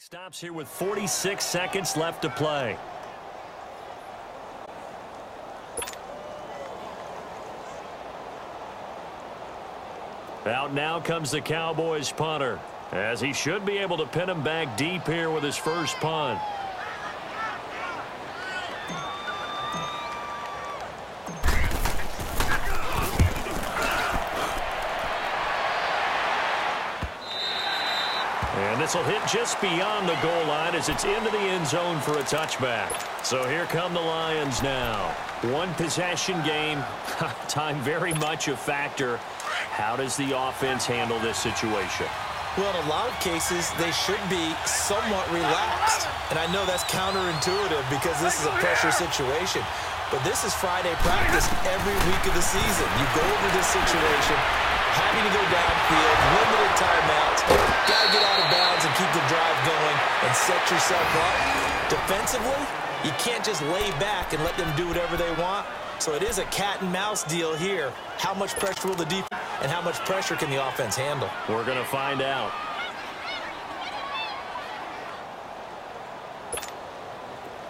Stops here with 46 seconds left to play. Out now comes the Cowboys punter, as he should be able to pin him back deep here with his first punt. And this will hit just beyond the goal line as it's into the end zone for a touchback. So here come the Lions now. One possession game. Time very much a factor. How does the offense handle this situation? Well, in a lot of cases, they should be somewhat relaxed. And I know that's counterintuitive because this is a pressure situation. But this is Friday practice every week of the season. You go over this situation, having to go downfield, limited timeouts, got to get out of bounds and keep the drive going and set yourself up. Defensively, you can't just lay back and let them do whatever they want. So it is a cat and mouse deal here. How much pressure will the defense and how much pressure can the offense handle? We're going to find out.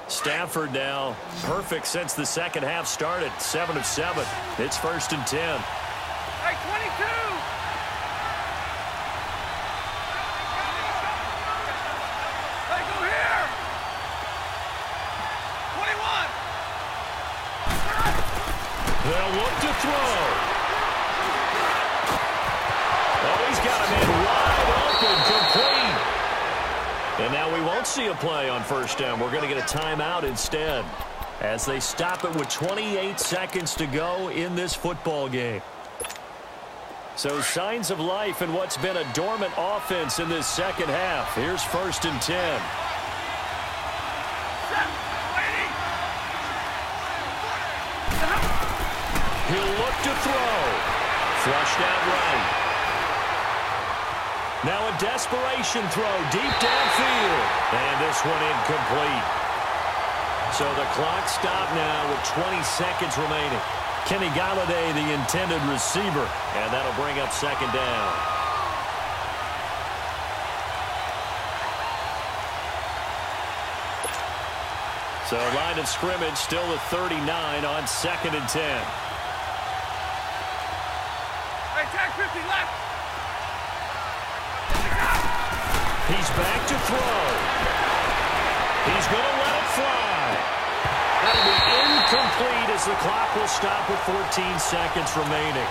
Stafford now perfect since the second half started. 7 of 7. It's 1st and 10. Hey, 22! Hey, go here! 21! They'll look to throw. Oh, he's got him in wide open, complete. And now we won't see a play on first down. We're going to get a timeout instead as they stop it with 28 seconds to go in this football game. So signs of life in what's been a dormant offense in this second half. Here's 1st and 10. He'll look to throw. Flushed out right. Now a desperation throw deep downfield. And this one incomplete. So the clock stopped now with 20 seconds remaining. Kenny Galladay, the intended receiver. And that'll bring up 2nd down. So line of scrimmage still at 39 on 2nd and 10. Hey, tag 50 left! He's back to throw. He's going to let it fly. That'll be incomplete as the clock will stop with 14 seconds remaining.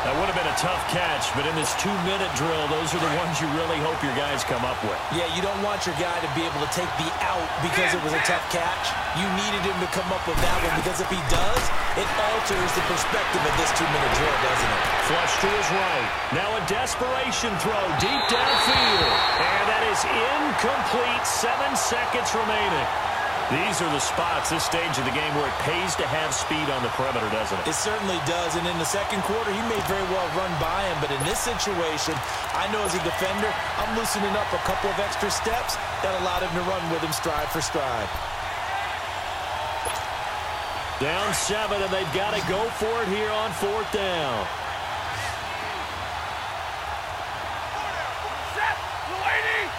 That would have been a tough catch, but in this 2-minute drill, those are the ones you really hope your guys come up with. Yeah, you don't want your guy to be able to take the out because it was a tough catch. You needed him to come up with that one because if he does, it alters the perspective of this 2-minute drill, doesn't it? Flush to his right. Now a desperation throw deep downfield. And that is incomplete. 7 seconds remaining. These are the spots, this stage of the game, where it pays to have speed on the perimeter, doesn't it? It certainly does, and in the second quarter, he may very well run by him, but in this situation, I know as a defender, I'm loosening up a couple of extra steps that allowed him to run with him stride for stride. Down 7, and they've got to go for it here on 4th down. Set! Lady!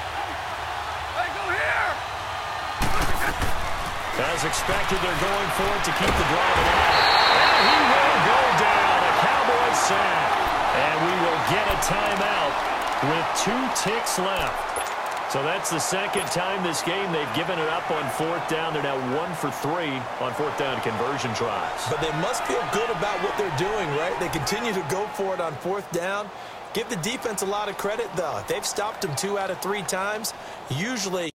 Hey, go here! As expected, they're going for it to keep the drive alive. And he will go down. A Cowboys sack. And we will get a timeout with 2 ticks left. So that's the second time this game they've given it up on 4th down. They're now 1 for 3 on 4th down conversion tries. But they must feel good about what they're doing, right? They continue to go for it on 4th down. Give the defense a lot of credit, though. They've stopped them 2 out of 3 times. Usually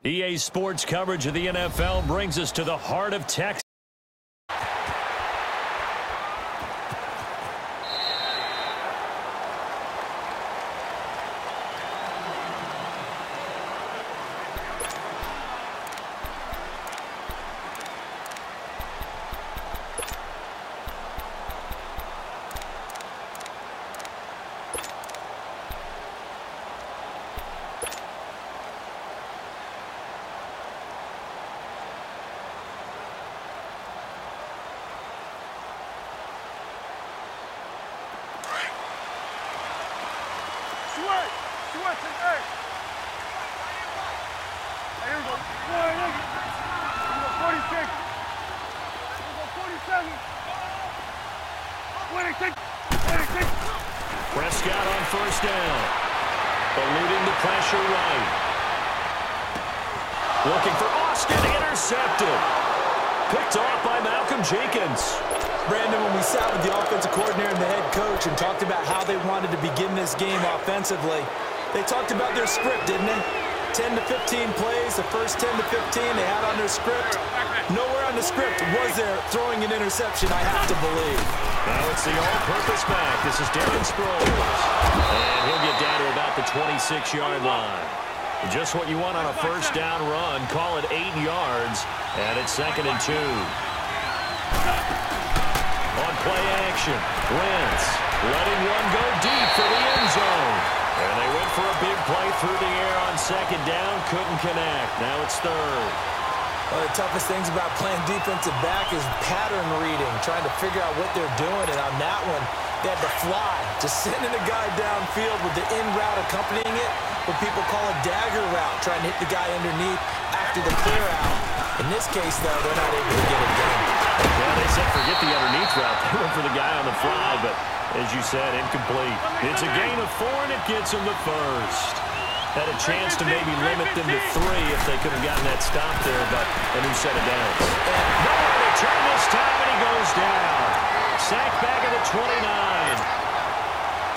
EA Sports coverage of the NFL brings us to the heart of Texas. Prescott on first down. Eluding the pressure right. Looking for Austin. Intercepted. Picked off by Malcolm Jenkins. Brandon, when we sat with the offensive coordinator and the head coach and talked about how they wanted to begin this game offensively, they talked about their script, didn't they? 10 to 15 plays, the first 10 to 15 they had on their script. Nowhere on the script was there throwing an interception, I have to believe. Now it's the all-purpose back. This is Darren Sproles. And he'll get down to about the 26-yard line. Just what you want on a first down run. Call it 8 yards. And it's 2nd and 2. On play action, Wentz letting one go deep for the end zone. And they went for a big play through the air on 2nd down. Couldn't connect. Now it's 3rd. One of the toughest things about playing defensive back is pattern reading, trying to figure out what they're doing. And on that one, they had to fly, just sending a guy downfield with the in route accompanying it, what people call a dagger route, trying to hit the guy underneath after the clear out. In this case, though, they're not able to get it done. Yeah, they said forget the underneath route. They went for the guy on the fly, but as you said, incomplete. It's a gain of 4, and it gets them the first. Had a chance to maybe limit them to 3 if they could have gotten that stop there, but a new set of downs. Nowhere to turn this time, and he goes down. Sacked back at the 29.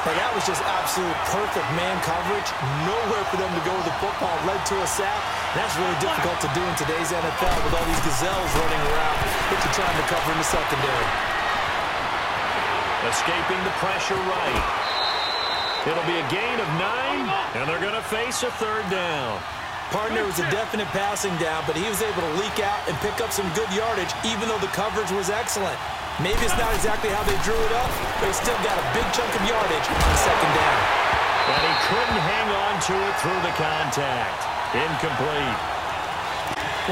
Well, that was just absolute perfect man coverage. Nowhere for them to go with the football. Led to a sack. That's really difficult to do in today's NFL with all these gazelles running around if you're trying to cover in the secondary. Escaping the pressure right. It'll be a gain of 9, and they're going to face a 3rd down. Partner was a definite passing down, but he was able to leak out and pick up some good yardage, even though the coverage was excellent. Maybe it's not exactly how they drew it up, but he still got a big chunk of yardage on 2nd down. And he couldn't hang on to it through the contact. Incomplete.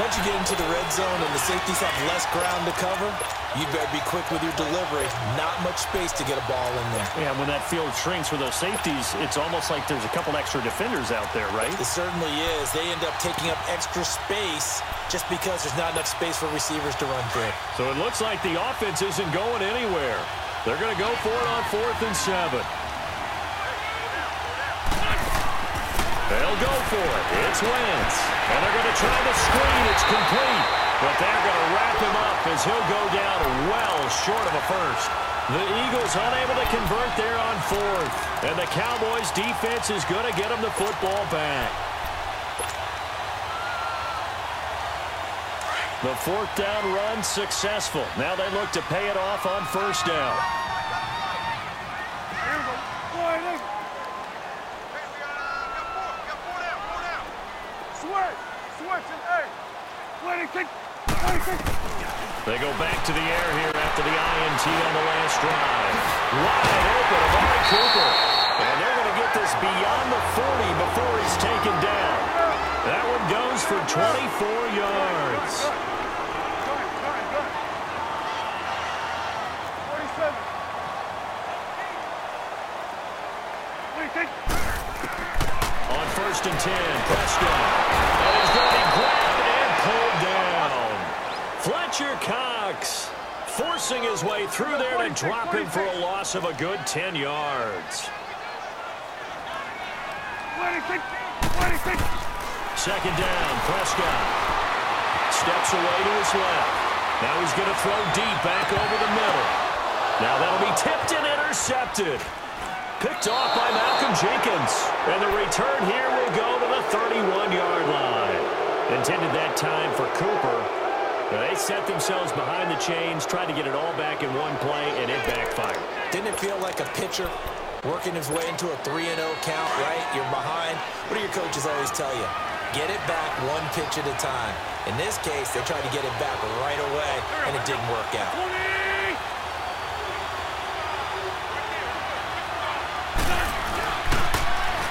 Once you get into the red zone and the safeties have less ground to cover, you better be quick with your delivery. Not much space to get a ball in there. Yeah, when that field shrinks with those safeties, it's almost like there's a couple extra defenders out there, right? It certainly is. They end up taking up extra space just because there's not enough space for receivers to run through. So it looks like the offense isn't going anywhere. They're going to go for it on 4th and 7. They'll go for it. It's Wentz. And they're going to try the screen. It's complete. But they're going to wrap him up as he'll go down well short of a first. The Eagles unable to convert there on 4th. And the Cowboys defense is going to get them the football back. The 4th down run successful. Now they look to pay it off on 1st down. They go back to the air here after the INT on the last drive. Wide open, Amari Cooper. And they're going to get this beyond the 40 before he's taken down. That one goes for 24 yards. On 1st and 10, Prescott. And he's going to be grabbed and pulled down. Fletcher Cox forcing his way through there to drop him for a loss of a good 10 yards. 2nd down, Prescott. Steps away to his left. Now he's going to throw deep back over the middle. Now that'll be tipped and intercepted. Picked off by Malcolm Jenkins. And the return here will go to the 31-yard line. Intended that time for Cooper. They set themselves behind the chains, tried to get it all back in one play, and it backfired. Didn't it feel like a pitcher working his way into a 3-0 count, right? You're behind. What do your coaches always tell you? Get it back one pitch at a time. In this case, they tried to get it back right away, and it didn't work out.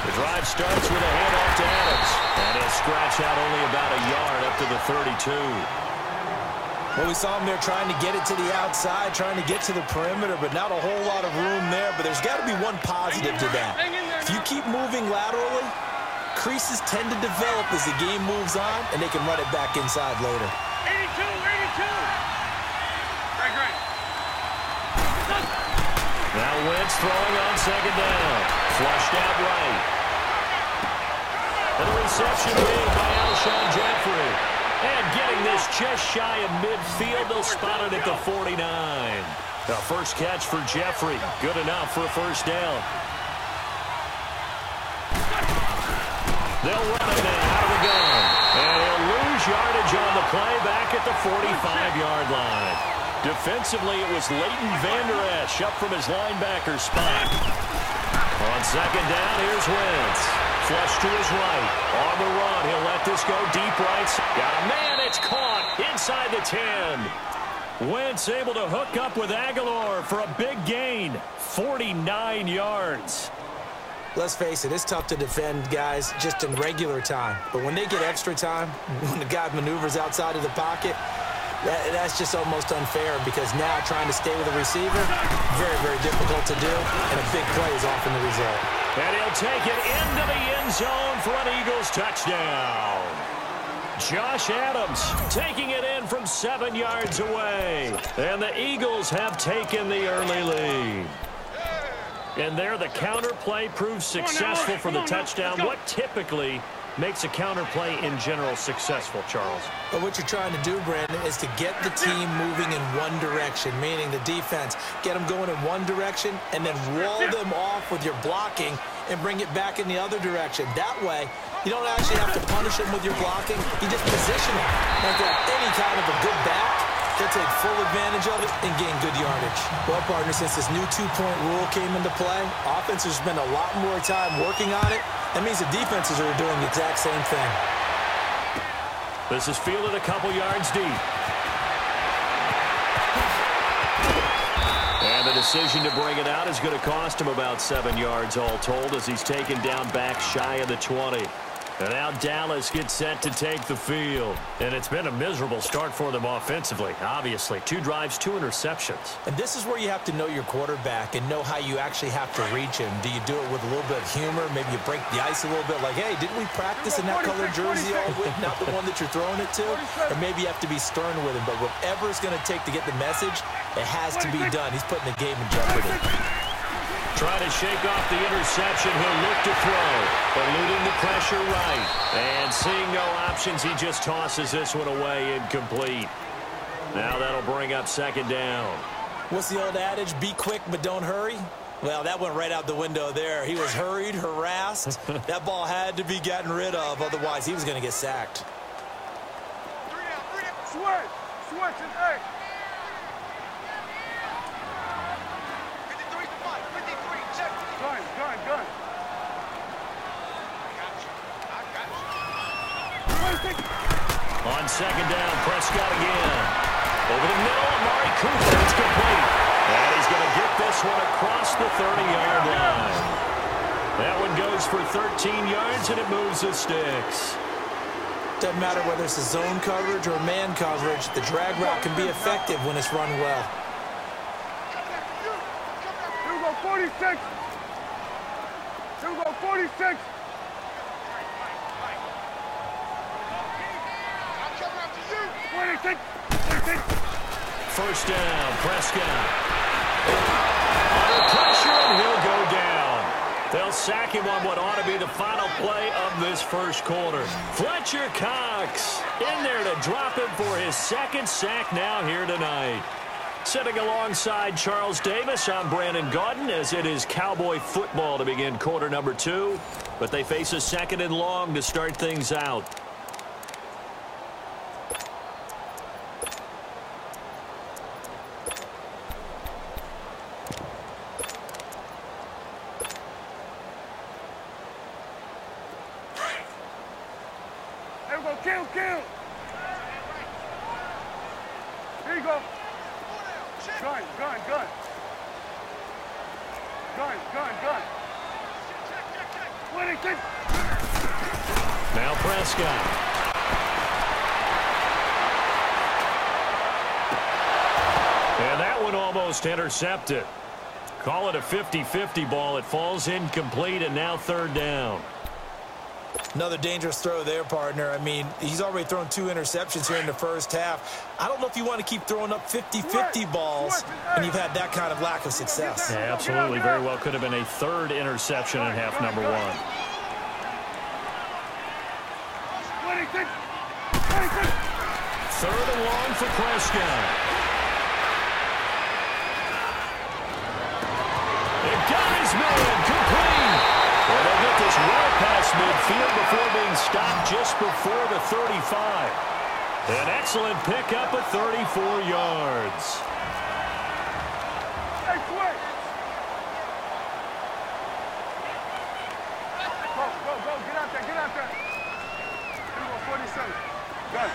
The drive starts with a handoff to Adams, and he'll scratch out only about a yard up to the 32. Well, we saw him there trying to get it to the outside, trying to get to the perimeter, but not a whole lot of room there. But there's got to be one positive to that. If you keep moving laterally, creases tend to develop as the game moves on, and they can run it back inside later. 82, 82. Great. Now Wentz throwing on second down. Flushed out right. And the reception made by Alshon Jeffrey. And getting this just shy of midfield, they'll spot it at the 49. The first catch for Jeffrey. Good enough for a first down. They'll run it now out of the gun. And he'll lose yardage on the play back at the 45-yard line. Defensively, it was Leighton Vander Esch up from his linebacker spot. On second down, here's Wentz. Flush to his right. On the run, he'll let this go deep right. Got a man, it's caught inside the 10. Wentz able to hook up with Aguilar for a big gain. 49 yards. Let's face it, it's tough to defend guys just in regular time. But when they get extra time, when the guy maneuvers outside of the pocket, that's just almost unfair because now trying to stay with the receiver, very, very difficult to do, and a big play is often the result. And he'll take it into the end zone for an Eagles touchdown. Josh Adams taking it in from 7 yards away. And the Eagles have taken the early lead. And there the counter play proves successful for the touchdown. What typically makes a counter play in general successful, Charles? But what you're trying to do, Brandon, is to get the team moving in one direction, meaning the defense. Get them going in one direction and then wall them off with your blocking and bring it back in the other direction. That way, you don't actually have to punish them with your blocking. You just position them like any kind of a good back. They'll take full advantage of it and gain good yardage. Well, partner, since this new two-point rule came into play, offenses spend a lot more time working on it. That means the defenses are doing the exact same thing. This is fielded a couple yards deep. And the decision to bring it out is going to cost him about 7 yards all told as he's taken down back shy of the 20. And now Dallas gets set to take the field. And it's been a miserable start for them offensively, obviously. 2 drives, 2 interceptions. And this is where you have to know your quarterback and know how you actually have to reach him. Do you do it with a little bit of humor? Maybe you break the ice a little bit like, hey, didn't we practice in that colored jersey all week? Not the one that you're throwing it to? Or maybe you have to be stern with him. But whatever it's going to take to get the message, it has to be done. He's putting the game in jeopardy. Trying to shake off the interception. He'll look to throw. Eluding the pressure right. And seeing no options, he just tosses this one away incomplete. Now that'll bring up second down. What's the old adage? Be quick, but don't hurry? Well, that went right out the window there. He was hurried, harassed. That ball had to be gotten rid of. Otherwise, he was going to get sacked. Switch, and hey. Gun. On second down, Prescott again. Over the middle, Amari Cooper. It's complete. And he's going to get this one across the 30-yard line. That one goes for 13 yards, and it moves the sticks. Doesn't matter whether it's a zone coverage or man coverage. The drag route can be effective when it's run well. Here we go, 46. Here we go, 46. First down, Prescott. Under pressure, and he'll go down. They'll sack him on what ought to be the final play of this first quarter. Fletcher Cox in there to drop him for his second sack now here tonight. Sitting alongside Charles Davis, I'm Brandon Gaudin as it is Cowboy football to begin quarter number 2. But they face a second and long to start things out. Gun, gun, gun. Gun, gun, gun. Winning kick. Now Prescott. And that one almost intercepted. Call it a 50-50 ball. It falls incomplete, and now third down. Another dangerous throw there, partner. I mean, he's already thrown 2 interceptions here in the first half. I don't know if you want to keep throwing up 50-50 balls, and you've had that kind of lack of success. Yeah, absolutely. Very well could have been a third interception in half number 1. Third and long for Prescott. It got his man complete. Well, they'll get this well past midfield before being stopped just before the 35. An excellent pickup at 34 yards. Go, get out there, get out there. 47. Gun.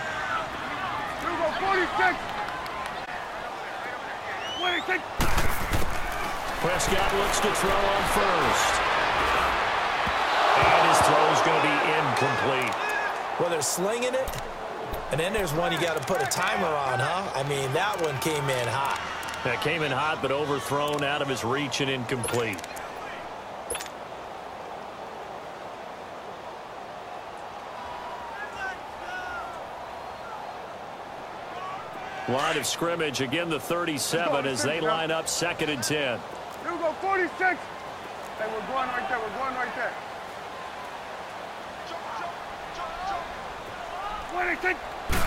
46. Winning kick. Prescott looks to throw on first. And his throw is going to be incomplete. Well, they're slinging it, and then there's one you got to put a timer on, huh? I mean, that one came in hot. That came in hot, but overthrown, out of his reach, and incomplete. Line of scrimmage, again the 37 as they line up 2nd and 10. Here we go, 46. Hey, we're going right there, we're going right there. Winning kick,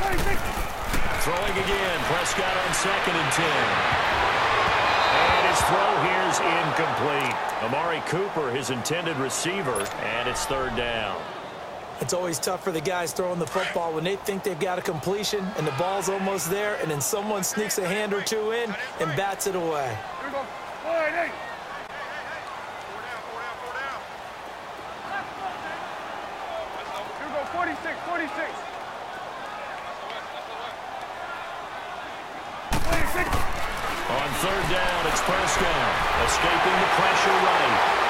winning kick. Throwing again, Prescott on 2nd and 10. And his throw here's incomplete. Amari Cooper, his intended receiver, and it's third down. It's always tough for the guys throwing the football when they think they've got a completion and the ball's almost there, and then someone sneaks a hand or two in and bats it away. Here we go. 48. Here we go, 46, 46. 46. On third down, it's Prescott, escaping the pressure right.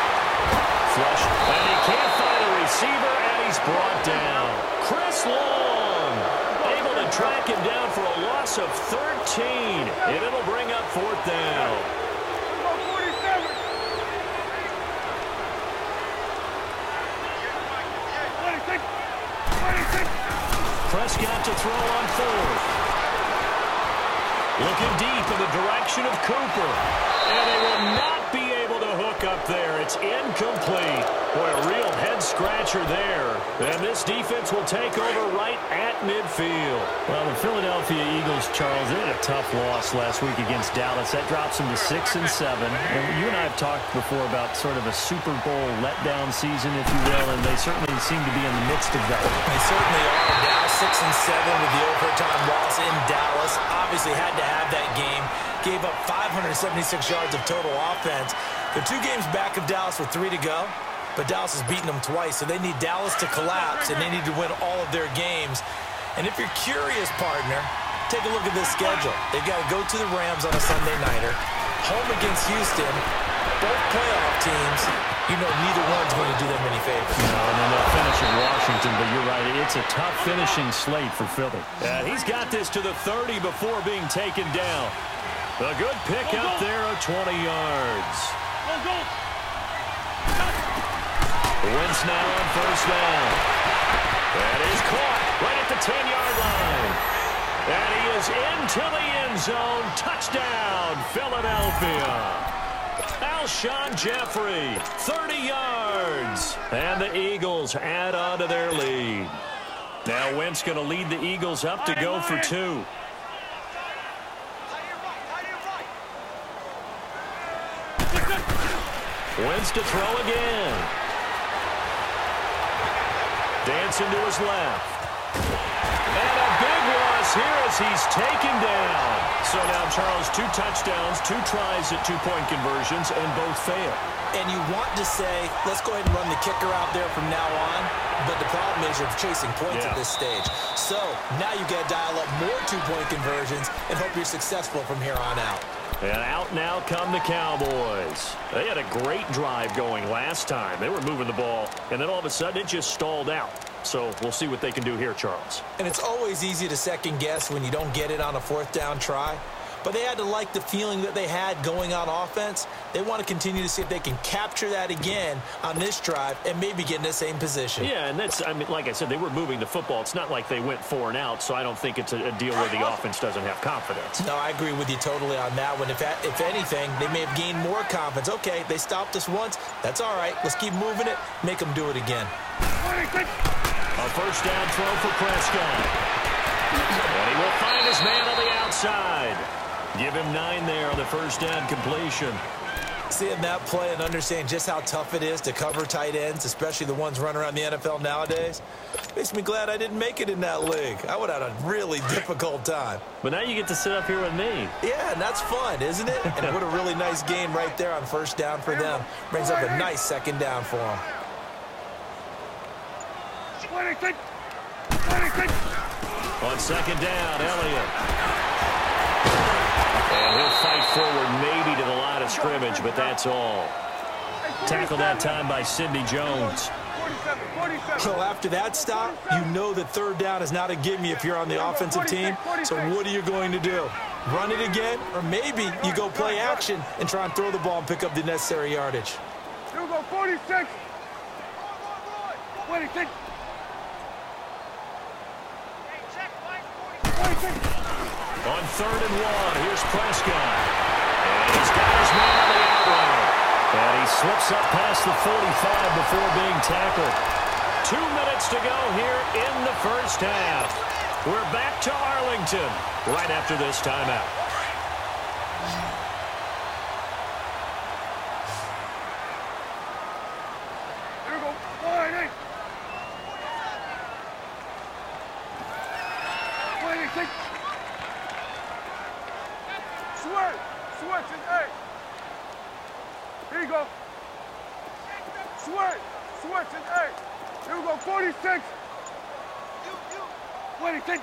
Flush, and he can't find a receiver, and he's brought down. Chris Long, able to track him down for a loss of 13, and it'll bring up fourth down. Prescott to throw on fourth. Looking deep in the direction of Cooper. And they will not be able to hook up there. It's incomplete. Boy, a real head-scratcher there. And this defense will take over right at midfield. Well, the Philadelphia Eagles, Charles, they had a tough loss last week against Dallas. That drops them to 6 and 7. And you and I have talked before about sort of a Super Bowl letdown season, if you will, and they certainly seem to be in the midst of that. They certainly are. Dallas 6 and 7 with the overtime loss in Dallas. Obviously had to have that game. Gave up 576 yards of total offense. They're 2 games back of Dallas with 3 to go. But Dallas has beaten them twice, so they need Dallas to collapse, and they need to win all of their games. And if you're curious, partner, take a look at this schedule. They've got to go to the Rams on a Sunday nighter, home against Houston, both playoff teams. You know neither one's going to do them any favors. No, and then they'll finish in Washington, but you're right. It's a tough finishing slate for Philly. He's got this to the 30 before being taken down. A good pick up there of 20 yards. Wentz now on first down. That is caught right at the 10-yard line. And he is into the end zone. Touchdown, Philadelphia. Alshon Jeffrey, 30 yards. And the Eagles add on to their lead. Now Wentz going to lead the Eagles up to go for 2. Wentz to throw again. Dancing to his left. And a big loss here as he's taken down. So now, Charles, 2 touchdowns, 2 tries at 2-point conversions, and both fail. And you want to say, let's go ahead and run the kicker out there from now on. But the problem is you're chasing points at this stage. So now you've got to dial up more 2-point conversions and hope you're successful from here on out. And out now come the Cowboys. They had a great drive going last time. They were moving the ball, and then all of a sudden it just stalled out. So we'll see what they can do here, Charles. And it's always easy to second guess when you don't get it on a fourth down try. But they had to like the feeling that they had going on offense. They want to continue to see if they can capture that again on this drive and maybe get in the same position. Yeah, and that's, I mean, like I said, they were moving the football. It's not like they went 4 and out, so I don't think it's a deal where the offense doesn't have confidence. No, I agree with you totally on that one. If anything, they may have gained more confidence. Okay, they stopped us once. That's all right. Let's keep moving it. Make them do it again. A first down throw for Prescott. And he will find his man on the outside. Give him 9 there on the first down completion. Seeing that play and understanding just how tough it is to cover tight ends, especially the ones running around the NFL nowadays, makes me glad I didn't make it in that league. I would have had a really difficult time. But now you get to sit up here with me. Yeah, and that's fun, isn't it? And what a really nice game right there on first down for them. Brings up a nice second down for them. On second down, Elliott. And he'll fight forward maybe to the line of scrimmage, but that's all. Tackled that time by Sidney Jones. So after that stop, you know that third down is not a gimme if you're on the offensive team. So what are you going to do? Run it again? Or maybe you go play action and try and throw the ball and pick up the necessary yardage. Here we go, 46. 26. On 3rd and 1, here's Prescott. And he's got his man on the out route. And he slips up past the 45 before being tackled. 2 minutes to go here in the first half. We're back to Arlington right after this timeout. Here we go, 48. 26. Switch and 8. Here you go. Switch and 8. Here we go, 46. 26.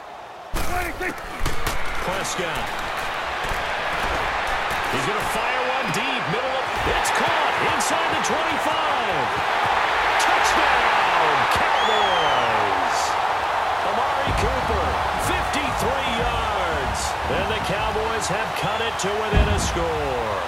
Prescott. He's going to fire one deep, middle of, it's caught inside the 25. Touchdown, Cowboys. Amari Cooper, 53 yards. And the Cowboys have cut it to within a score.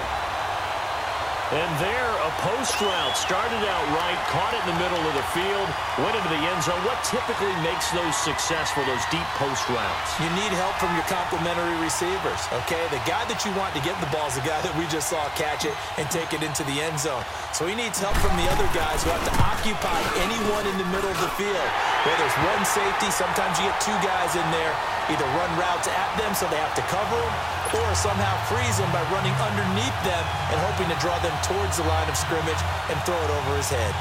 And there, a post route started out right, caught it in the middle of the field, went into the end zone. What typically makes those successful, those deep post routes? You need help from your complementary receivers, okay? The guy that you want to get the ball is the guy that we just saw catch it and take it into the end zone. So he needs help from the other guys who have to occupy anyone in the middle of the field. Where there's one safety, sometimes you get 2 guys in there, either run routes at them so they have to cover them, or somehow freeze them by running underneath them and hoping to draw them towards the line of scrimmage and throw it over his head.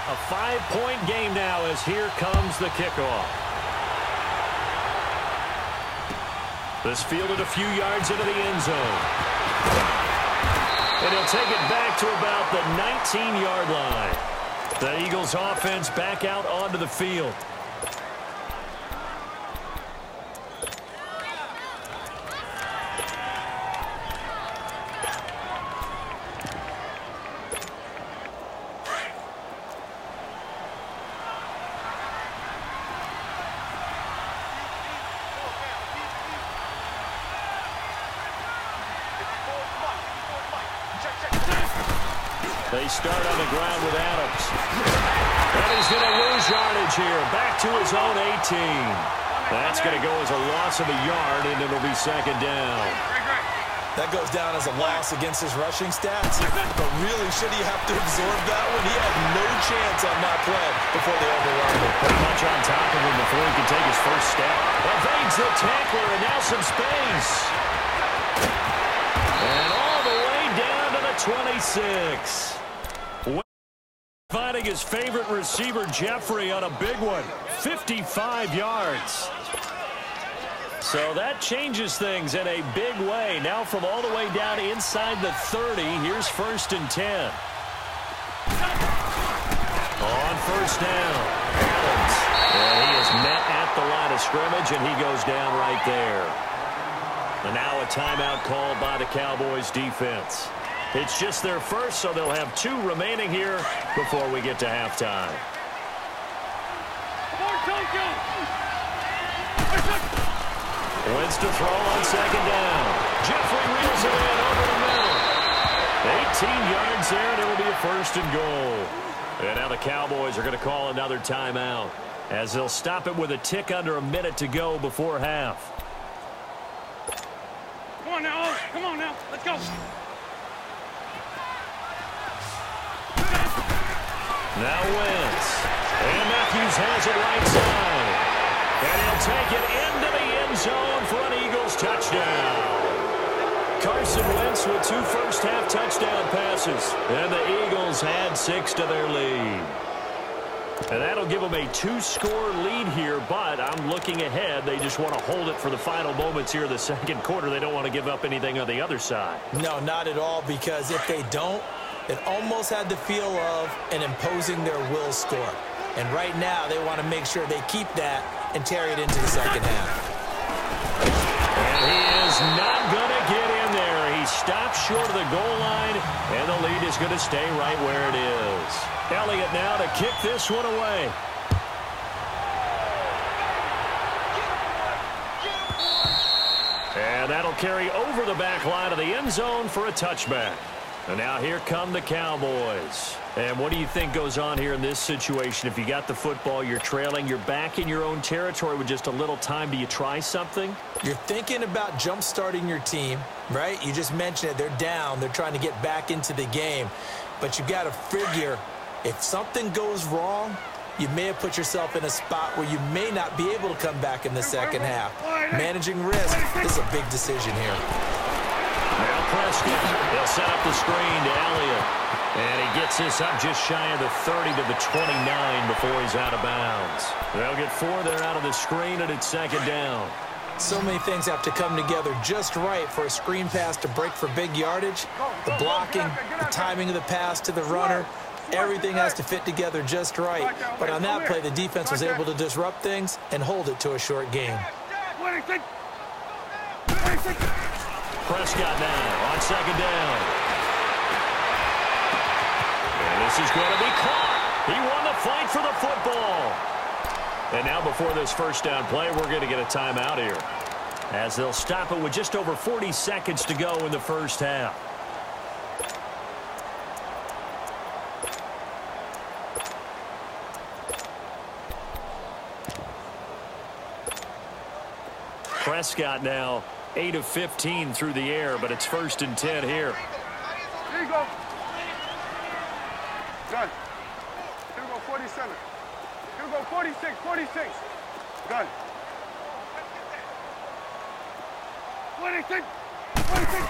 A 5-point game now as here comes the kickoff. This fielded a few yards into the end zone. And he'll take it back to about the 19-yard line. The Eagles offense back out onto the field. They start on the ground with Adams. And he's going to lose yardage here. Back to his own 18. That's going to go as a loss of a yard, and it'll be second down. That goes down as a loss against his rushing stats. But really, should he have to absorb that one? He had no chance on that play before they overrun him. Pretty much on top of him before he can take his first step. Evades the tackler, and now some space. And all the way down to the 26. Finding his favorite receiver, Jeffrey, on a big one. 55 yards. So that changes things in a big way. Now from all the way down inside the 30, here's 1st and 10. first down. Adams. And he is met at the line of scrimmage, and he goes down right there. And now a timeout called by the Cowboys defense. It's just their first, so they'll have 2 remaining here before we get to halftime. Wins to throw on second down. Jeffrey reels it in over the middle. 18 yards there, and it will be a first and goal. And now the Cowboys are going to call another timeout as they'll stop it with a tick under a minute to go before half. Come on now, come on now, let's go. Now Wentz. And Matthews has it right side. And he'll take it into the end zone for an Eagles touchdown. Carson Wentz with 2 first-half touchdown passes. And the Eagles add 6 to their lead. And that'll give them a 2-score lead here, but I'm looking ahead. They just want to hold it for the final moments here in the second quarter. They don't want to give up anything on the other side. No, not at all, because if they don't, it almost had the feel of an imposing their will score. And right now, they want to make sure they keep that and carry it into the second half. And he is not going to get in there. He stops short of the goal line, and the lead is going to stay right where it is. Elliott now to kick this one away. And that'll carry over the back line of the end zone for a touchback. And now here come the Cowboys. And what do you think goes on here in this situation? If you got the football, you're trailing, you're back in your own territory with just a little time. Do you try something? You're thinking about jump-starting your team, right? You just mentioned it. They're down. They're trying to get back into the game. But you've got to figure, if something goes wrong, you may have put yourself in a spot where you may not be able to come back in the second half. Managing risk is a big decision here. Now Prescott, they'll set up the screen to Elliott. And he gets this up just shy of the 30 to the 29 before he's out of bounds. They'll get 4 there out of the screen, and it's second down. So many things have to come together just right for a screen pass to break for big yardage. The blocking, the timing of the pass to the runner, everything has to fit together just right. But on that play, the defense was able to disrupt things and hold it to a short game. Prescott now on second down. And this is going to be caught. He won the fight for the football. And now before this first down play, we're going to get a timeout here, as they'll stop it with just over 40 seconds to go in the first half. Prescott now 8 of 15 through the air, but it's 1st and 10 here. Here you go. Done. Here we go, 47. Here we go, 46, 46. Done. 46, 46.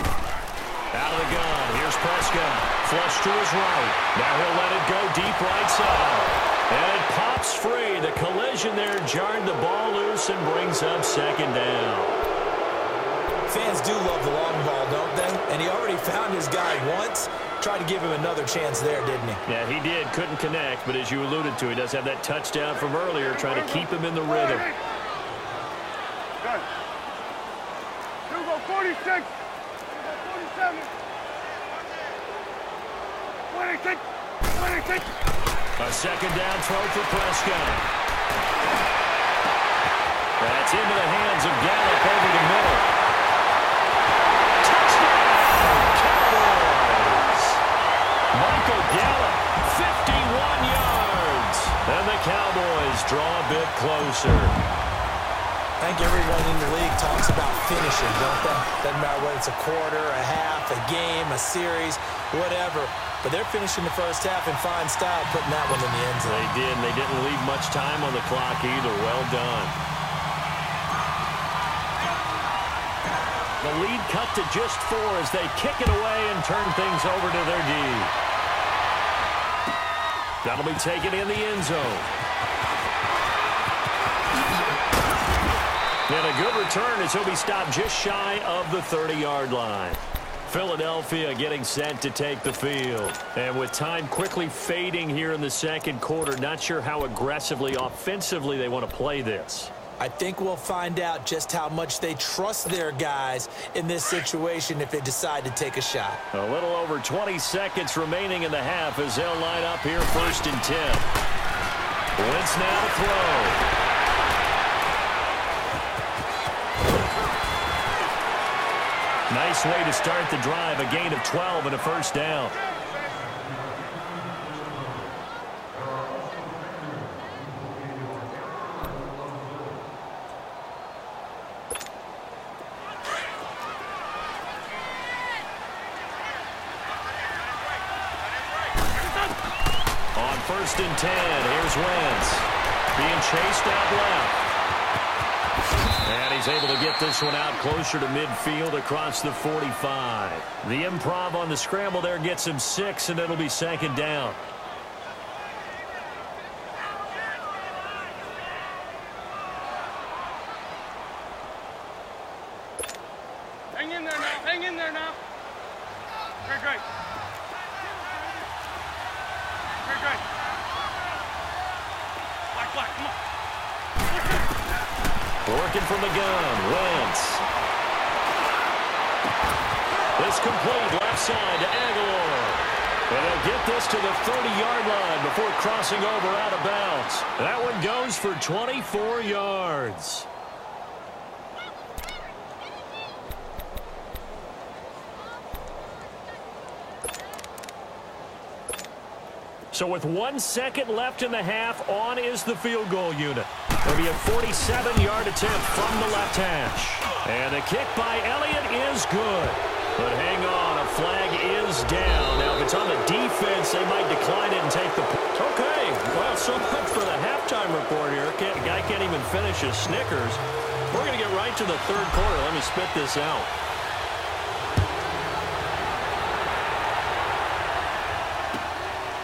Out of the gun. Here's Prescott. Flush to his right. Now he'll let it go deep right side. And it pops free. The collision there jarred the ball loose and brings up second down. Fans do love the long ball, don't they? And he already found his guy once. Tried to give him another chance there, didn't he? Yeah, he did. Couldn't connect, but as you alluded to, he does have that touchdown from earlier, trying to keep him in the rhythm. Done. Here we go, 46. Here we go, 47. 26, 26. A second down throw for Prescott. That's into the hands of Gallup over the middle. Michael Gallup, 51 yards. And the Cowboys draw a bit closer. I think everyone in the league talks about finishing, don't they? Doesn't matter whether it's a quarter, a half, a game, a series, whatever. But they're finishing the first half in fine style, putting that one in the end zone. They did, and they didn't leave much time on the clock either. Well done. The lead cut to just 4 as they kick it away and turn things over to their D. That'll be taken in the end zone. And a good return as he'll be stopped just shy of the 30-yard line. Philadelphia getting set to take the field. And with time quickly fading here in the second quarter, not sure how aggressively, offensively they want to play this. I think we'll find out just how much they trust their guys in this situation if they decide to take a shot. A little over 20 seconds remaining in the half as they'll line up here 1st and 10. Wentz now to throw. Nice way to start the drive, a gain of 12 and a first down. On 1st and 10, here's Wentz. Being chased out left. And he's able to get this one out closer to midfield across the 45. The improv on the scramble there gets him 6, and it'll be 2nd down. Hang in there now. Hang in there now. Great, great. Great, great. Black, come on. Working from the gun, Wentz. This complete left side to Aguilar. And they'll get this to the 30-yard line before crossing over out of bounds. That one goes for 24 yards. So with 1 second left in the half, on is the field goal unit. It'll be a 47-yard attempt from the left hash. And the kick by Elliott is good. But hang on, a flag is down. Now, if it's on the defense, they might decline it and take the... Okay, well, so much for the halftime report here. The guy can't even finish his Snickers. We're going to get right to the third quarter. Let me spit this out.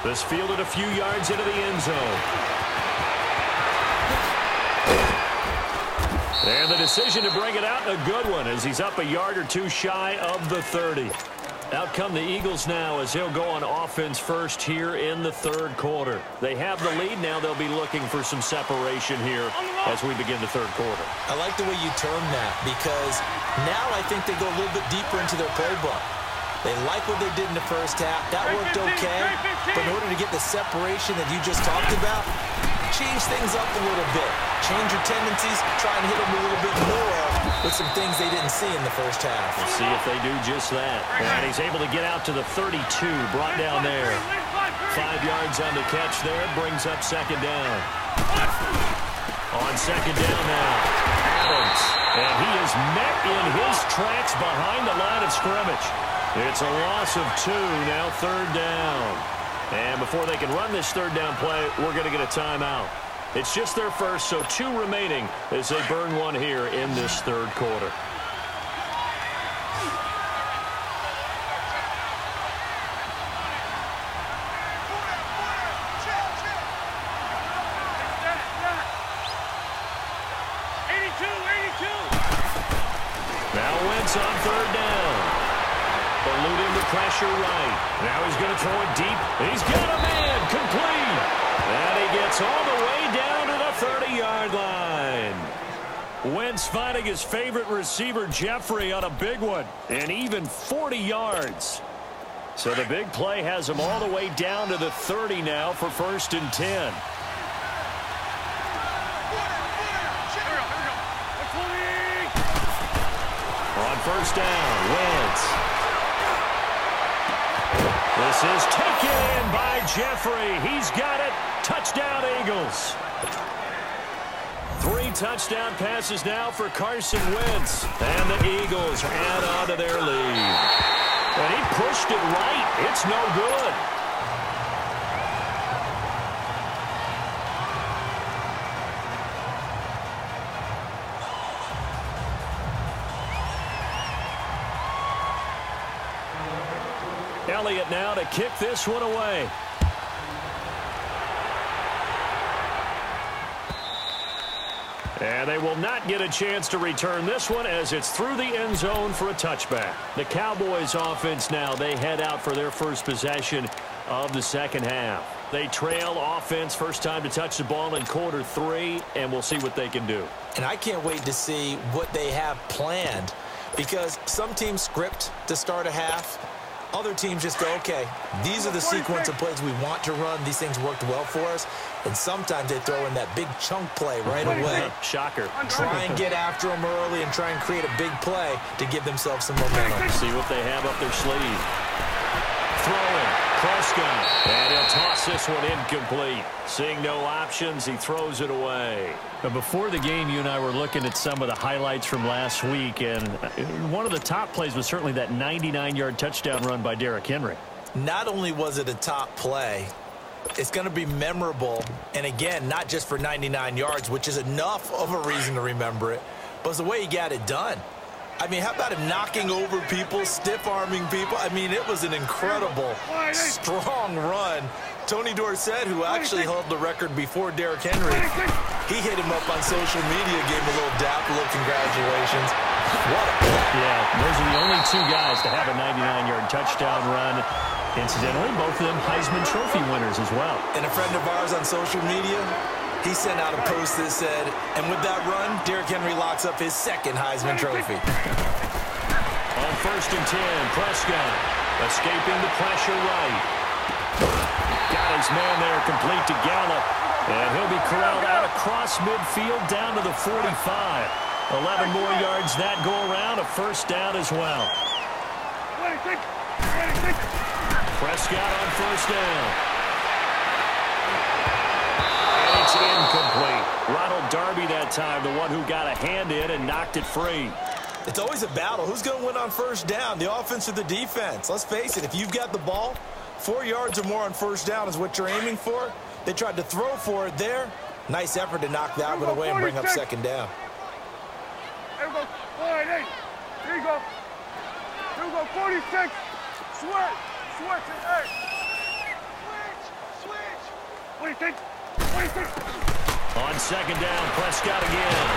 This fielded a few yards into the end zone. And the decision to bring it out, a good one, as he's up a yard or two shy of the 30. Out come the Eagles now as he'll go on offense first here in the third quarter. They have the lead. Now they'll be looking for some separation here as we begin the third quarter. I like the way you termed that because now I think they go a little bit deeper into their playbook. They like what they did in the first half. That worked okay. But in order to get the separation that you just talked about, change things up a little bit. Change your tendencies. Try and hit them a little bit more with some things they didn't see in the first half. We'll see if they do just that. And he's able to get out to the 32. Brought down there. 5 yards on the catch there. Brings up 2nd down. On 2nd down now, Adams. And he is met in his tracks behind the line of scrimmage. It's a loss of 2, now 3rd down. And before they can run this 3rd down play, we're going to get a timeout. It's just their first, so 2 remaining as they burn one here in this third quarter. Now Wentz on 3rd down. Eluding the pressure right. Now he's going to throw it deep. He's got a man complete. And he gets all the way down to the 30-yard line. Wentz finding his favorite receiver, Jeffrey, on a big one. And even 40 yards. So the big play has him all the way down to the 30 now for 1st and 10. On 1st down, Wentz. This is taken in by Jeffrey. He's got it. Touchdown, Eagles. 3 touchdown passes now for Carson Wentz. And the Eagles add on to their lead. And he pushed it right. It's no good. Elliott now to kick this one away. And they will not get a chance to return this one as it's through the end zone for a touchback. The Cowboys offense now, they head out for their first possession of the second half. They trail offense first time to touch the ball in quarter 3, and we'll see what they can do. And I can't wait to see what they have planned, because some teams script to start a half. Other teams just go, okay, these are the sequence of plays we want to run. These things worked well for us. And sometimes they throw in that big chunk play right away. Shocker. Try and get after them early and try and create a big play to give themselves some momentum. See what they have up their sleeve. Throwing. Prescott. And he'll toss this one incomplete. Seeing no options, he throws it away. But before the game, you and I were looking at some of the highlights from last week, and one of the top plays was certainly that 99-yard touchdown run by Derrick Henry. Not only was it a top play, it's going to be memorable, and again, not just for 99 yards, which is enough of a reason to remember it, but it's the way he got it done. I mean, how about him knocking over people, stiff-arming people? I mean, it was an incredible, strong run. Tony Dorsett, who actually held the record before Derrick Henry, he hit him up on social media, gave him a little dap, a little congratulations. What a play. Yeah, those are the only two guys to have a 99-yard touchdown run. Incidentally, both of them Heisman Trophy winners as well. And a friend of ours on social media, he sent out a post that said, and with that run, Derrick Henry locks up his second Heisman Trophy. On 1st and 10, Prescott escaping the pressure right. Got his man there complete to Gallup. And he'll be corralled out across midfield down to the 45. 11 more yards that go around, a first down as well. Prescott on 1st down. It's incomplete. Ronald Darby that time, the one who got a hand in and knocked it free. It's always a battle. Who's going to win on 1st down, the offense or the defense? Let's face it, if you've got the ball, 4 yards or more on 1st down is what you're aiming for. They tried to throw for it there. Nice effort to knock that one away and bring up 2nd down. There we go. 48. Here you go. Here we go. 46. Switch. Switch and 8. Switch. What do you think? On 2nd down, Prescott again.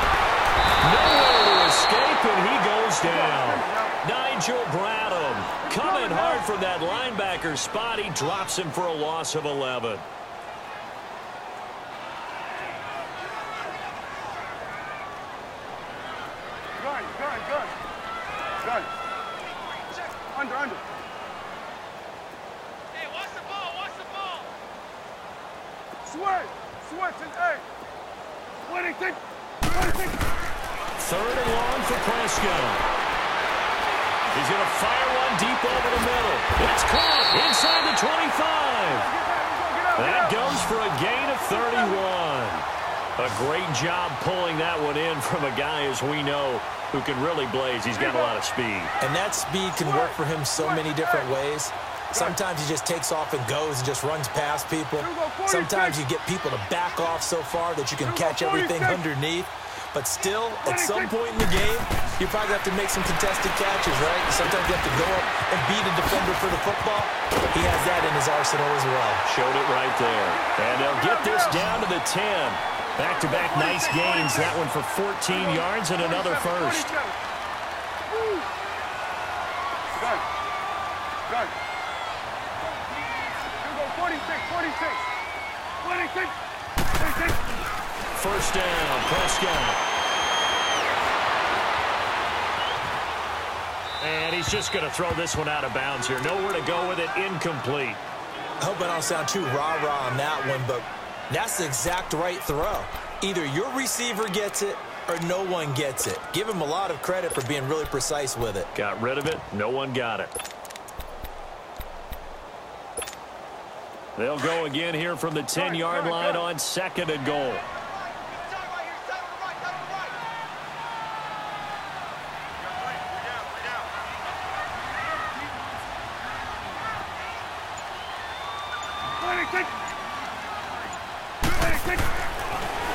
Nowhere to escape, and he goes down. Nigel Bradham coming hard from that linebacker spot. He drops him for a loss of 11. Good. Under. Hey, watch the ball. Switch and 8. What do you think? 3rd and long for Prescott. He's going to fire one deep over the middle. It's caught inside the 25. That goes for a gain of 31. A great job pulling that one in from a guy, as we know, who can really blaze. He's got a lot of speed. And that speed can work for him so many different ways. Sometimes he just takes off and goes and just runs past people. Sometimes you get people to back off so far that you can catch everything underneath. But still, at some point in the game, you probably have to make some contested catches, right? Sometimes you have to go up and beat a defender for the football. He has that in his arsenal as well. Showed it right there. And they'll get this down to the 10. Back-to-back nice gains. That one for 14 yards and another first. Good. 46. 1st down, Prescott. And he's just going to throw this one out of bounds here. Nowhere to go with it. Incomplete. I hope I don't sound too rah-rah on that one, but that's the exact right throw. Either your receiver gets it or no one gets it. Give him a lot of credit for being really precise with it. Got rid of it. No one got it. They'll go again here from the 10-yard line on 2nd and goal.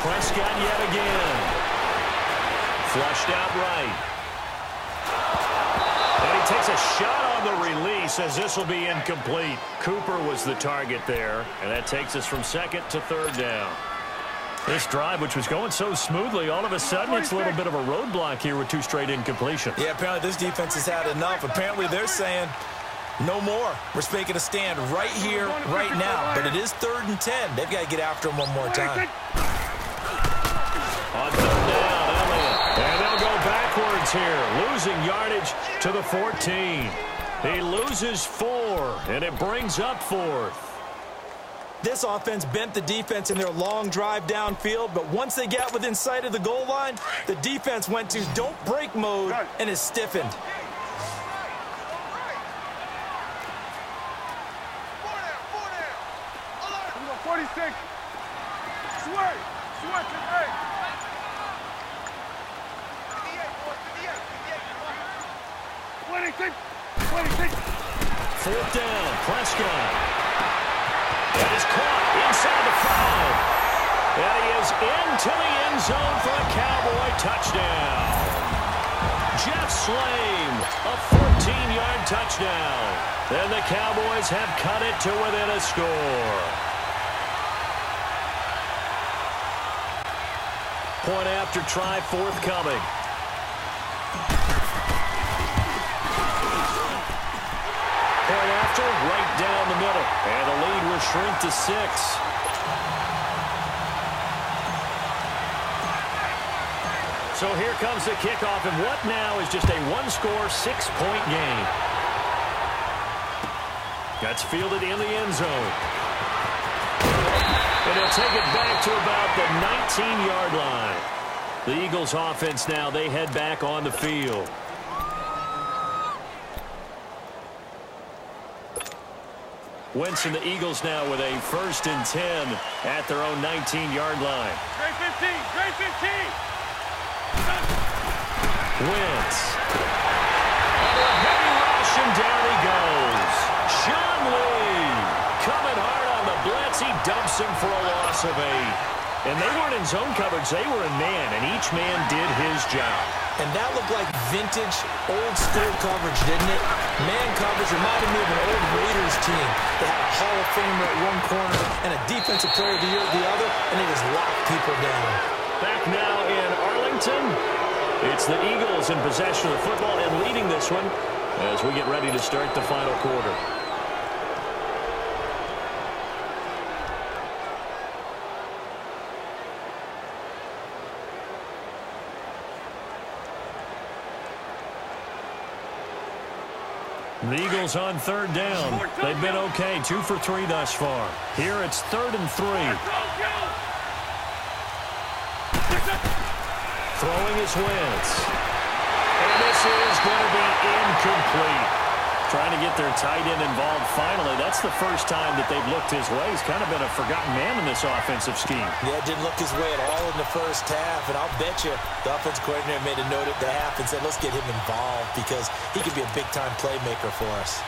Prescott yet again. Flushed out right. And he takes a shot on the release as this will be incomplete. Cooper was the target there, and that takes us from 2nd to 3rd down. This drive, which was going so smoothly, all of a sudden it's a little bit of a roadblock here with 2 straight incompletions. Yeah, apparently this defense has had enough. Apparently they're saying no more. We're making a stand right here, right now. But it is 3rd and 10. They've got to get after him one more time. On 3rd down, Elliott. And they'll go backwards here, losing yardage to the 14. He loses 4, and it brings up 4th. This offense bent the defense in their long drive downfield, but once they got within sight of the goal line, the defense went to don't break mode and is stiffened. 46. Sway. Switch it, hey. 26. 26. 4th down, Prescott. That is caught inside the 5. And he is into the end zone for a Cowboy touchdown. Jeff Slame, a 14-yard touchdown. And the Cowboys have cut it to within a score. Point after try forthcoming. Point after, right down the middle. And the lead will shrink to 6. So here comes the kickoff, and what now is just a 1-score, 6-point game. That's fielded in the end zone. And they'll take it back to about the 19-yard line. The Eagles offense now, they head back on the field. Wentz and the Eagles now with a 1st and 10 at their own 19-yard line. Great 15. Great 15. Wentz. Under a heavy rush, and down he goes. Sean Lee coming hard on the blitz. He dumps him for a loss of 8. And they weren't in zone coverage. They were in man, and each man did his job. And that looked like vintage, old-school coverage, didn't it? Man coverage reminded me of an old Raiders team. They had a Hall of Famer at one corner and a Defensive Player of the Year at the other, and they just locked people down. Back now in Arlington, it's the Eagles in possession of the football and leading this one as we get ready to start the final quarter. The Eagles on 3rd down. They've been okay, 2 for 3 thus far. Here it's 3rd and 3. Throwing is Wentz. And this is going to be incomplete. Trying to get their tight end involved finally. That's the first time that they've looked his way. He's kind of been a forgotten man in this offensive scheme. Yeah, didn't look his way at all in the first half. And I'll bet you the offensive coordinator made a note at the half and said, let's get him involved because he could be a big-time playmaker for us.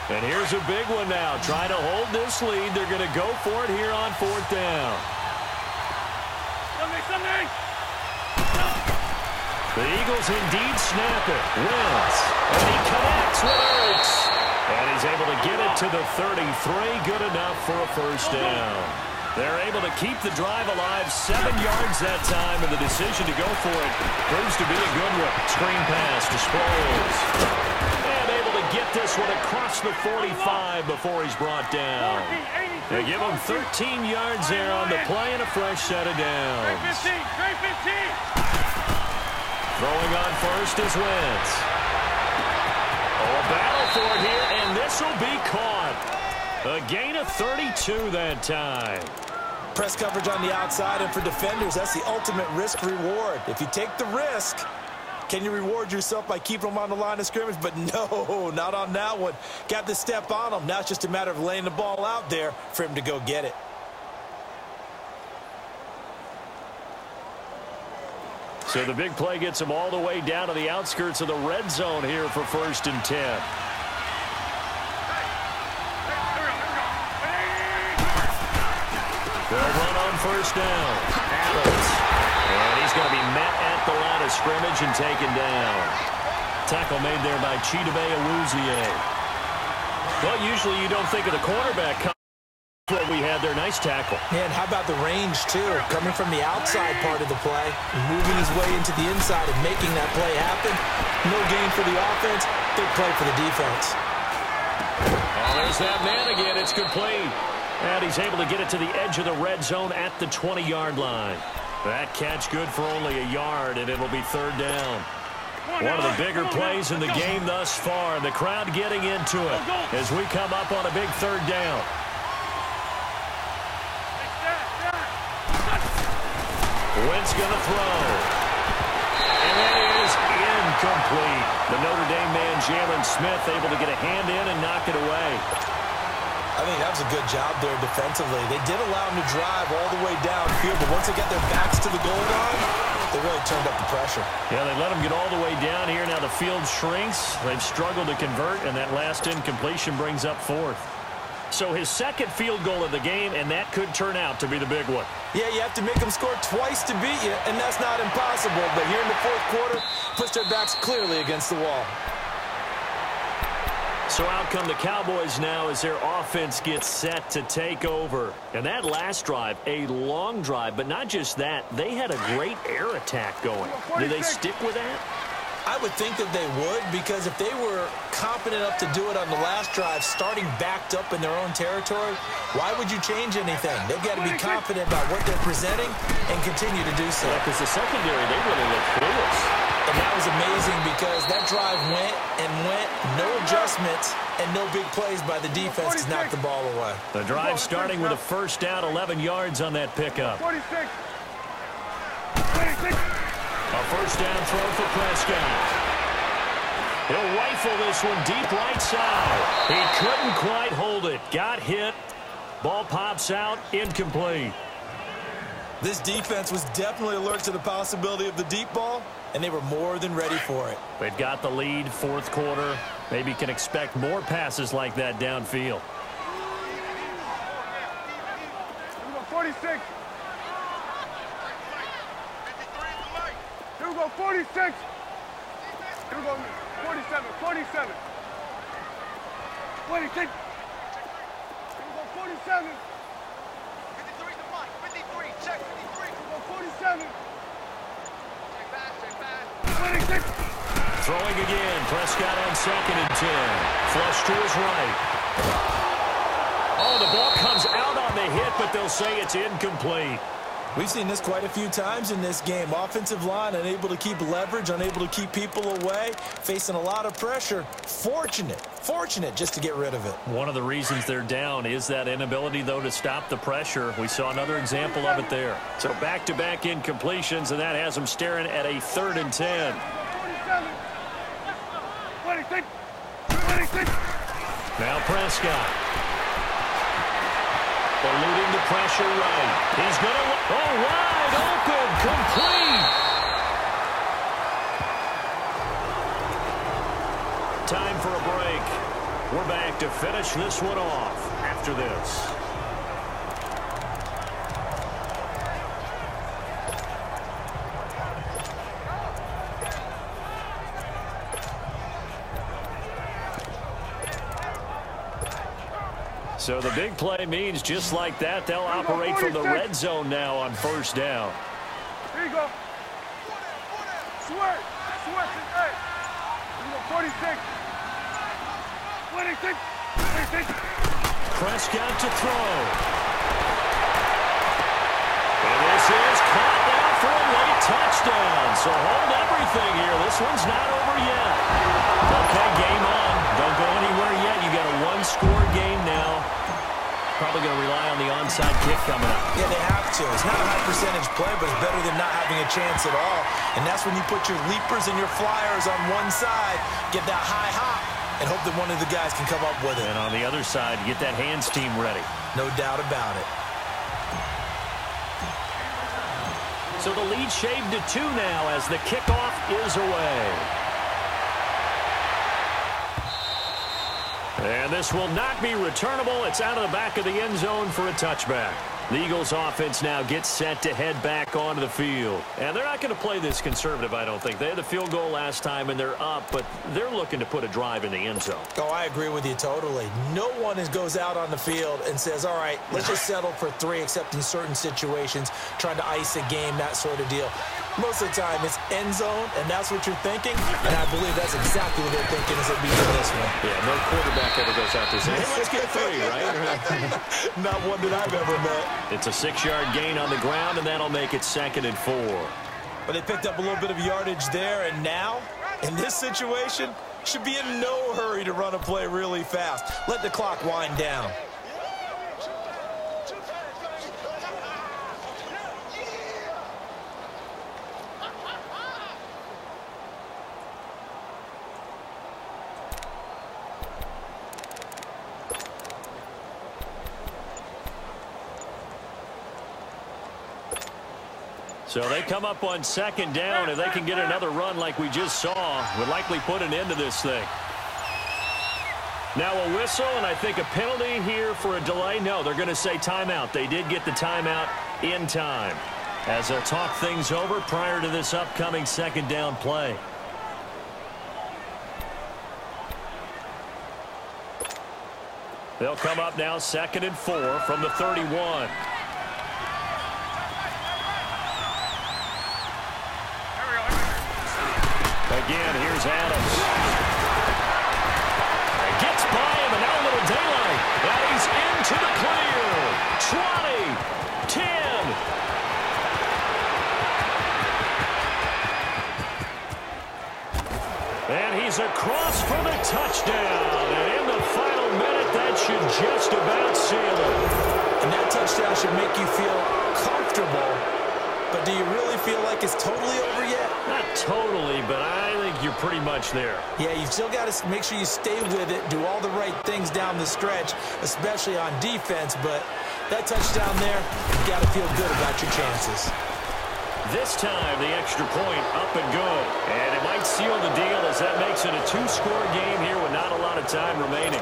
And here's a big one now. Trying to hold this lead. They're going to go for it here on 4th down. Something. The Eagles indeed snap it. Wentz. And he connects with Ertz. And he's able to get it to the 33. Good enough for a 1st down. They're able to keep the drive alive. 7 yards that time, and the decision to go for it proves to be a good one. Screen pass to Sproles. And able to get this one across the 45 before he's brought down. They give him 13 yards there on the play and a fresh set of downs. Great 15. Throwing on 1st is Wentz. Oh, a battle for it here, and this will be caught. A gain of 32 that time. Press coverage on the outside, and for defenders, that's the ultimate risk-reward. If you take the risk, can you reward yourself by keeping them on the line of scrimmage? But no, not on that one. Got the step on them. Now it's just a matter of laying the ball out there for him to go get it. So the big play gets him all the way down to the outskirts of the red zone here for 1st and 10. They'll run on 1st down. Adams. And he's going to be met at the line of scrimmage and taken down. Tackle made there by Chidobe Awuzie. Well, usually you don't think of the cornerback what we had there. Nice tackle. And how about the range, too? Coming from the outside part of the play, moving his way into the inside and making that play happen. No gain for the offense, big play for the defense. Oh, there's that man again. It's complete. And he's able to get it to the edge of the red zone at the 20-yard line. That catch good for only a yard, and it'll be third down. One of the bigger plays in the game thus far. The crowd getting into it as we come up on a big third down. Wentz going to throw. And that is incomplete. The Notre Dame man, Jalen Smith, able to get a hand in and knock it away. I think that was a good job there defensively. They did allow him to drive all the way downfield, but once they got their backs to the goal line, they really turned up the pressure. Yeah, they let him get all the way down here. Now the field shrinks. They've struggled to convert, and that last incompletion brings up fourth. So his second field goal of the game, and that could turn out to be the big one. Yeah, you have to make them score twice to beat you, and that's not impossible. But here in the fourth quarter, puts their backs clearly against the wall. So out come the Cowboys now as their offense gets set to take over. And that last drive, a long drive, but not just that. They had a great air attack going. Do they stick with that? I would think that they would, because if they were confident enough to do it on the last drive, starting backed up in their own territory, why would you change anything? They've got to be confident about what they're presenting and continue to do so. Yeah, because the secondary, they really looked clueless. And that was amazing because that drive went and went, no adjustments, and no big plays by the defense to knock the ball away. The drive starting with a first down, 11 yards on that pickup. 46. A first down throw for Prescott. He'll rifle this one deep right side. He couldn't quite hold it. Got hit. Ball pops out. Incomplete. This defense was definitely alert to the possibility of the deep ball, and they were more than ready for it. They've got the lead, fourth quarter. Maybe can expect more passes like that downfield. 46. Here we go, 46. Here we go, 47, 47. 46. Here we go, 47. 53 to Mike, 53, check 53. Here we go, 47. Check back. 26. Throwing again, Prescott on 2nd and 10. Flush to his right. Oh, the ball comes out on the hit, but they'll say it's incomplete. We've seen this quite a few times in this game. Offensive line unable to keep leverage, unable to keep people away, facing a lot of pressure. Fortunate just to get rid of it. One of the reasons they're down is that inability, though, to stop the pressure. We saw another example of it there. So back-to-back incompletions, and that has them staring at a 3rd and 10. 26. 26. Now Prescott. Eluding the pressure right. He's going to... Oh, wide open. Complete. Time for a break. We're back to finish this one off after this. So the big play means just like that, they'll operate from the red zone now on first down. Here you go. Sweat. Hey. Here you go, 46. 26. 26. Prescott to throw. And this is caught down for a late touchdown. So hold everything here. This one's not over yet. Okay, game on. Don't go anywhere yet. You got a one-score game now. Probably going to rely on the onside kick coming up. Yeah, they have to. It's not a high percentage play, but it's better than not having a chance at all. And that's when you put your leapers and your flyers on one side, get that high hop, and hope that one of the guys can come up with it. And on the other side, get that hands team ready. No doubt about it. So the lead shaved to 2 now as the kickoff is away. And this will not be returnable. It's out of the back of the end zone for a touchback. The Eagles offense now gets set to head back onto the field. And they're not going to play this conservative, I don't think. They had the field goal last time, and they're up, but they're looking to put a drive in the end zone. Oh, I agree with you totally. No one goes out on the field and says, all right, let's just settle for 3, except in certain situations, trying to ice a game, that sort of deal. Most of the time, it's end zone, and that's what you're thinking, and I believe that's exactly what they're thinking as they begin this one. Yeah, no quarterback ever goes out there saying, hey, let's get 3, right? Not one that I've ever met. It's a 6-yard gain on the ground, and that'll make it 2nd and 4. But they picked up a little bit of yardage there, and now, in this situation, should be in no hurry to run a play really fast. Let the clock wind down. So they come up on 2nd down. If they can get another run like we just saw, would likely put an end to this thing. Now a whistle, and I think a penalty here for a delay. No, they're going to say timeout. They did get the timeout in time as they'll talk things over prior to this upcoming 2nd down play. They'll come up now 2nd and 4 from the 31. Again, here's Adams. Gets by him, and now a little daylight. And he's into the clear. 20, 10. And he's across for the touchdown. And in the final minute, that should just about seal it. And that touchdown should make you feel comfortable. But do you really feel like it's totally over yet? Not totally, but I think you're pretty much there. Yeah, you've still got to make sure you stay with it, do all the right things down the stretch, especially on defense. But that touchdown there, you've got to feel good about your chances. This time, the extra point up and good. And it might seal the deal as that makes it a 2-score game here with not a lot of time remaining.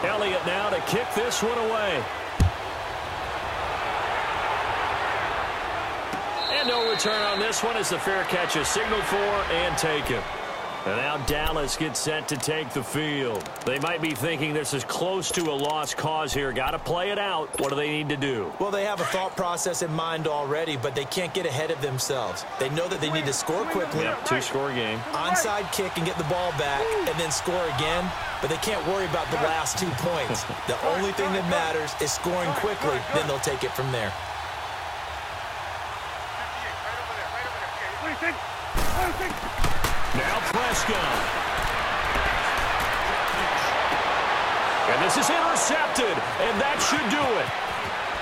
Elliott now to kick this one away. And no return on this one as the fair catch is signaled for and taken. And now Dallas gets set to take the field. They might be thinking this is close to a lost cause here. Got to play it out. What do they need to do? Well, they have a thought process in mind already, but they can't get ahead of themselves. They know that they need to score quickly. Yep, 2-score game. Onside kick and get the ball back and then score again. But they can't worry about the last 2 points. The only thing that matters is scoring quickly. Then they'll take it from there. Now Prescott. And this is intercepted, and that should do it.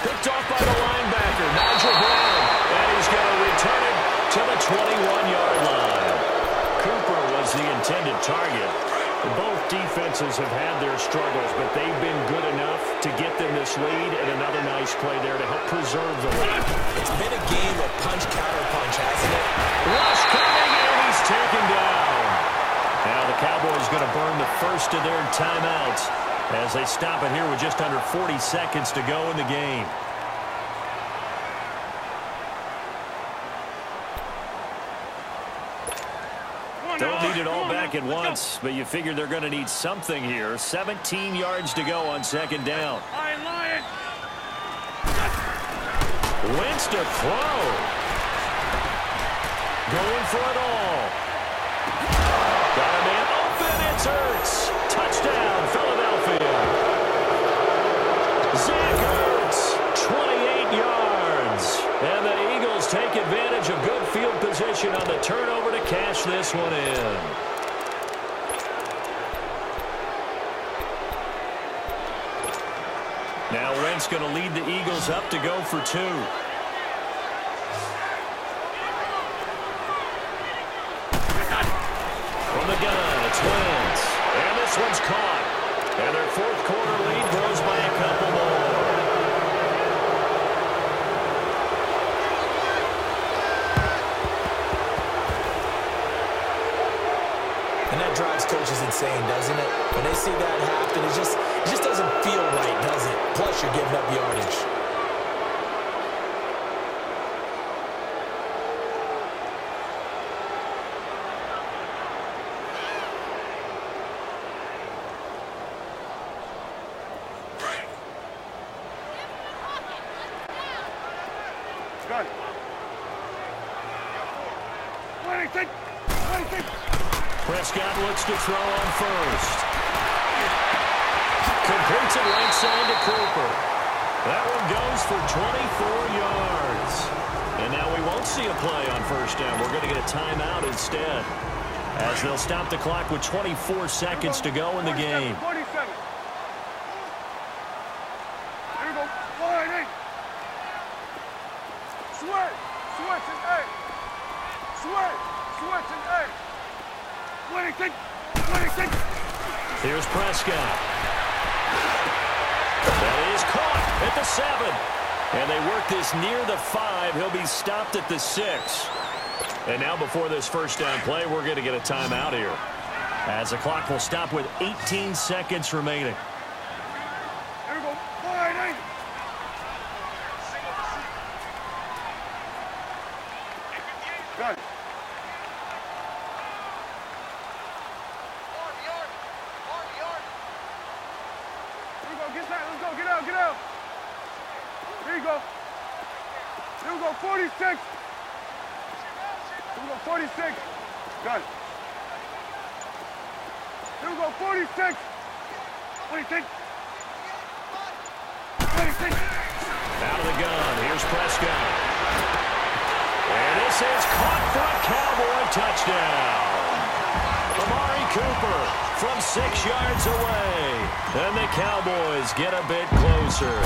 Picked off by the linebacker, Nigel Brown. And he's going to return it to the 21-yard line. Cooper was the intended target. Both defenses have had their struggles, but they've been good enough to get them this lead, and another nice play there to help preserve the lead. It's been a game of punch-counter-punch, hasn't it? Rush coming, and he's taken down. Now the Cowboys going to burn the first of their timeouts as they stop it here with just under 40 seconds to go in the game. Don't need it all back at once, but you figure they're going to need something here. 17 yards to go on 2nd down. Wentz to throw. Going for it all. Got a man open. It's Ertz. Touchdown, Philadelphia. Zach Ertz, 28 yards. And the Eagles take advantage of good field position on the turnover to cash this one in. Now Wentz going to lead the Eagles up to go for 2. From the gun, it's Wentz. And this one's caught. And their 4th quarter lead grows by a couple more. And that drives coaches insane, doesn't it? When they see that happen, it just doesn't feel right, does it? Plus, you're giving up yardage. Gun. 26. Prescott looks to throw on first. Completes it right side to Cooper. That one goes for 24 yards. And now we won't see a play on first down. We're going to get a timeout instead, as they'll stop the clock with 24 seconds to go in the game. 47. Here we go. 48. Switch and A. Switch and A. 26. Here's Prescott. That is caught at the 7. And they work this near the 5. He'll be stopped at the 6. And now before this first down play, we're going to get a timeout here, as the clock will stop with 18 seconds remaining. Here we go. 48. Gun. Here we go. Get that. Let's go. Get out. Here you go. Here we go. 46. Here we go. 46. Gun. Here we go. 46. 26. 26. Out of the gun. Here's Prescott. And this is caught for a Cowboy touchdown. Amari Cooper from 6 yards away. And the Cowboys get a bit closer.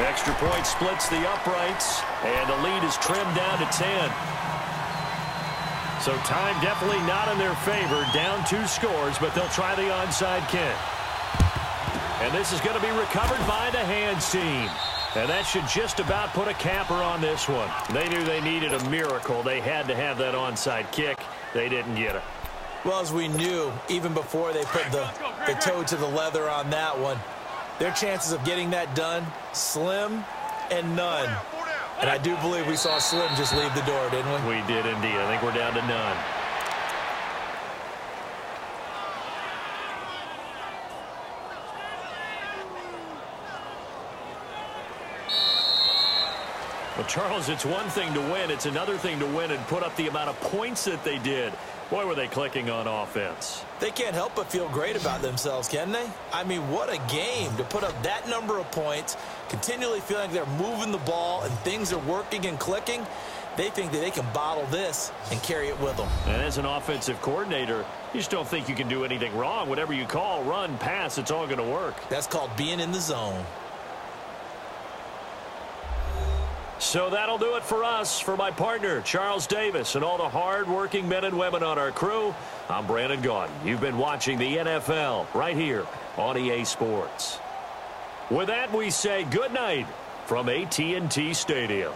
Extra point splits the uprights, and the lead is trimmed down to 10. So time definitely not in their favor. Down 2 scores, but they'll try the onside kick. And this is going to be recovered by the hands team. And that should just about put a capper on this one. They knew they needed a miracle. They had to have that onside kick. They didn't get it. Well, as we knew, even before they put the toe to the leather on that one, their chances of getting that done, slim and none. And I do believe we saw Slim just leave the door, didn't we? We did indeed. I think we're down to none. Well, Charles, it's one thing to win. It's another thing to win and put up the amount of points that they did. Boy, were they clicking on offense. They can't help but feel great about themselves, can they? I mean, what a game to put up that number of points, continually feeling like they're moving the ball and things are working and clicking. They think that they can bottle this and carry it with them. And as an offensive coordinator, you just don't think you can do anything wrong. Whatever you call, run, pass, it's all going to work. That's called being in the zone. So that'll do it for us. For my partner, Charles Davis, and all the hard-working men and women on our crew, I'm Brandon Gaudin. You've been watching the NFL right here on EA Sports. With that, we say good night from AT&T Stadium.